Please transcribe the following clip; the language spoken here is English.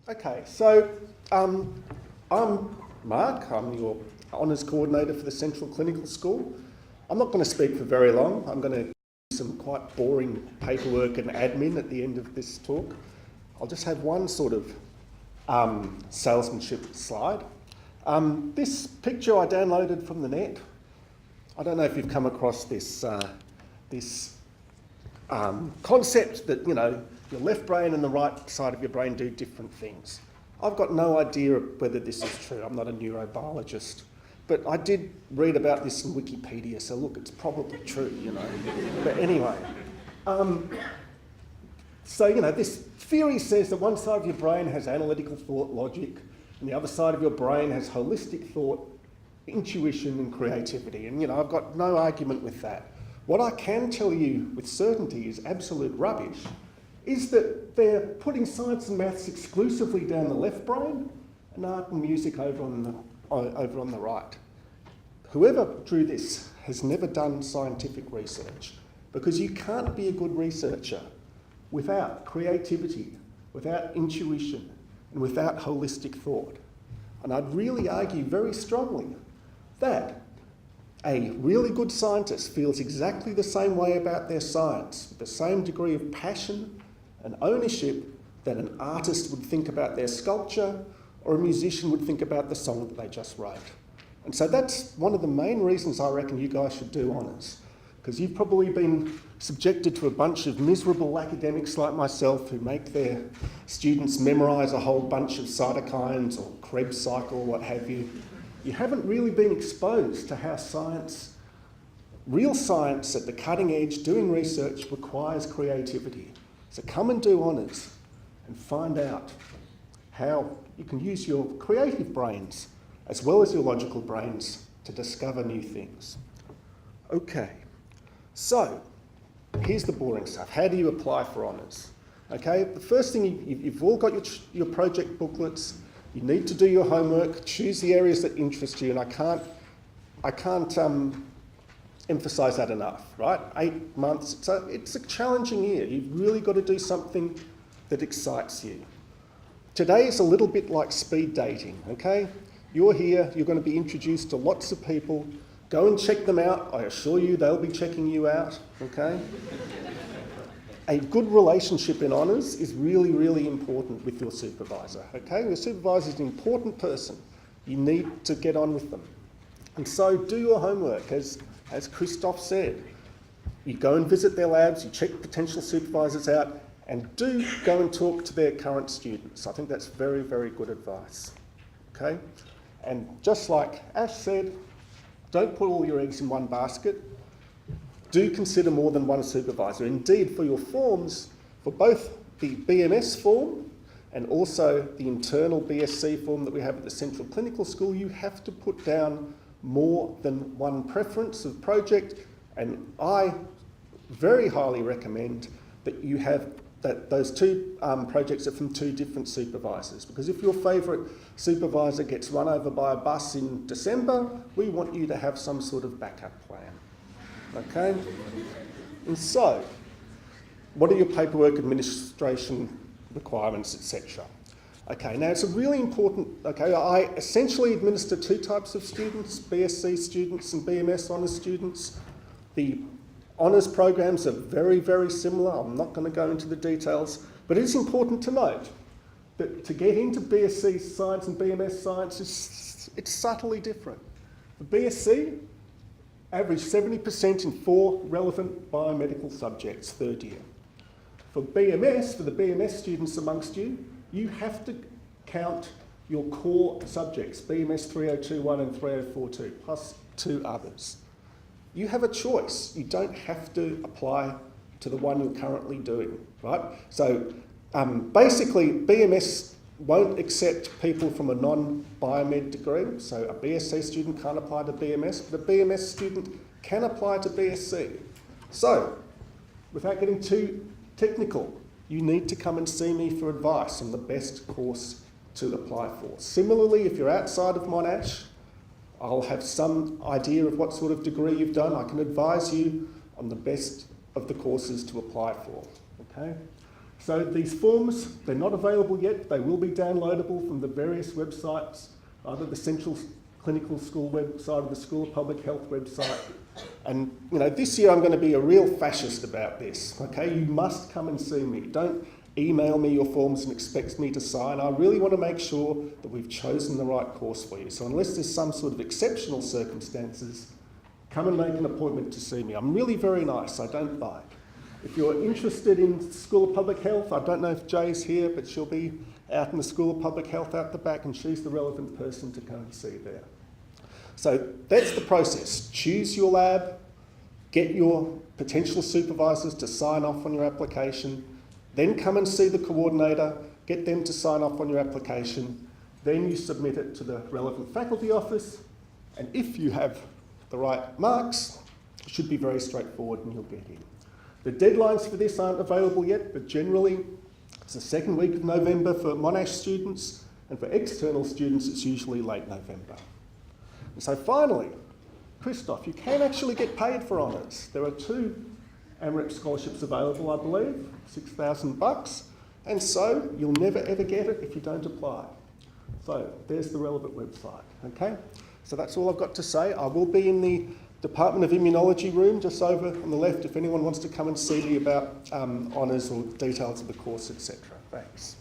Okay, so I'm Mark, I'm your Honours Coordinator for the Central Clinical School. I'm not going to speak for very long. I'm going to do some quite boring paperwork and admin at the end of this talk. I'll just have one sort of salesmanship slide. This picture I downloaded from the net. I don't know if you've come across this concept that, you know, your left brain and the right side of your brain do different things. I've got no idea whether this is true. I'm not a neurobiologist. But I did read about this in Wikipedia, so look, it's probably true, you know. But anyway, so, you know, this theory says that one side of your brain has analytical thought, logic, and the other side of your brain has holistic thought, intuition and creativity. And, you know, I've got no argument with that. What I can tell you with certainty is absolute rubbish, is that they're putting science and maths exclusively down the left brain and art and music over on the right. Whoever drew this has never done scientific research, because you can't be a good researcher without creativity, without intuition, and without holistic thought. And I'd really argue very strongly that a really good scientist feels exactly the same way about their science, with the same degree of passion and ownership that an artist would think about their sculpture or a musician would think about the song that they just wrote. And so that's one of the main reasons I reckon you guys should do honours, because you've probably been subjected to a bunch of miserable academics like myself who make their students memorise a whole bunch of cytokines or Krebs cycle, what have you. You haven't really been exposed to how science, real science at the cutting edge, doing research requires creativity. So come and do honours and find out how you can use your creative brains as well as your logical brains to discover new things. Okay, so here's the boring stuff. How do you apply for honours? Okay, the first thing, you've all got your project booklets. You need to do your homework, choose the areas that interest you, and I can't emphasise that enough, right? 8 months, it's a challenging year. You've really got to do something that excites you. Today is a little bit like speed dating, okay? You're here, you're going to be introduced to lots of people. Go and check them out. I assure you they'll be checking you out, okay? A good relationship in honours is really, really important with your supervisor, okay? Your supervisor is an important person. You need to get on with them. And so do your homework, as Christoph said. You go and visit their labs, you check potential supervisors out, and do go and talk to their current students. I think that's very, very good advice, okay? And just like Ash said, don't put all your eggs in one basket. Do consider more than one supervisor. Indeed, for your forms, for both the BMS form and also the internal BSc form that we have at the Central Clinical School, you have to put down more than one preference of project, and I very highly recommend that you have those two projects are from two different supervisors, because if your favourite supervisor gets run over by a bus in December, we want you to have some sort of backup plan, okay? And so, what are your paperwork administration requirements, etc.? Okay, now it's a really important, okay, I essentially administer two types of students, BSc students and BMS honours students. The honours programs are very, very similar. I'm not going to go into the details, but it is important to note that to get into BSc science and BMS science, it's subtly different. For BSc, average 70% in 4 relevant biomedical subjects, third year. For BMS, for the BMS students amongst you, you have to count your core subjects, BMS 3021 and 3042, plus 2 others. You have a choice. You don't have to apply to the one you're currently doing, right? So basically, BMS won't accept people from a non-biomed degree, so a BSc student can't apply to BMS, but a BMS student can apply to BSc. So, without getting too technical, you need to come and see me for advice on the best course to apply for. Similarly, if you're outside of Monash, I'll have some idea of what sort of degree you've done. I can advise you on the best of the courses to apply for, okay? So these forms, they're not available yet. They will be downloadable from the various websites, either the Central Clinical School website or the School of Public Health website. And, you know, this year I'm going to be a real fascist about this, okay? You must come and see me. Don't email me your forms and expect me to sign. I really want to make sure that we've chosen the right course for you. So unless there's some sort of exceptional circumstances, come and make an appointment to see me. I'm really very nice, I don't bite. If you're interested in School of Public Health, I don't know if Jay's here, but she'll be out in the School of Public Health out the back, and she's the relevant person to come and see there. So that's the process. Choose your lab, get your potential supervisors to sign off on your application, then come and see the coordinator, get them to sign off on your application, then you submit it to the relevant faculty office, and if you have the right marks, it should be very straightforward and you'll get in. The deadlines for this aren't available yet, but generally it's the second week of November for Monash students, and for external students it's usually late November. And so finally, Christoph, you can actually get paid for honours. There are 2 AMREP scholarships available, I believe, $6,000, and so you'll never ever get it if you don't apply. So there's the relevant website, okay? So that's all I've got to say. I will be in the Department of Immunology room just over on the left if anyone wants to come and see me about honours or details of the course, etc. Thanks.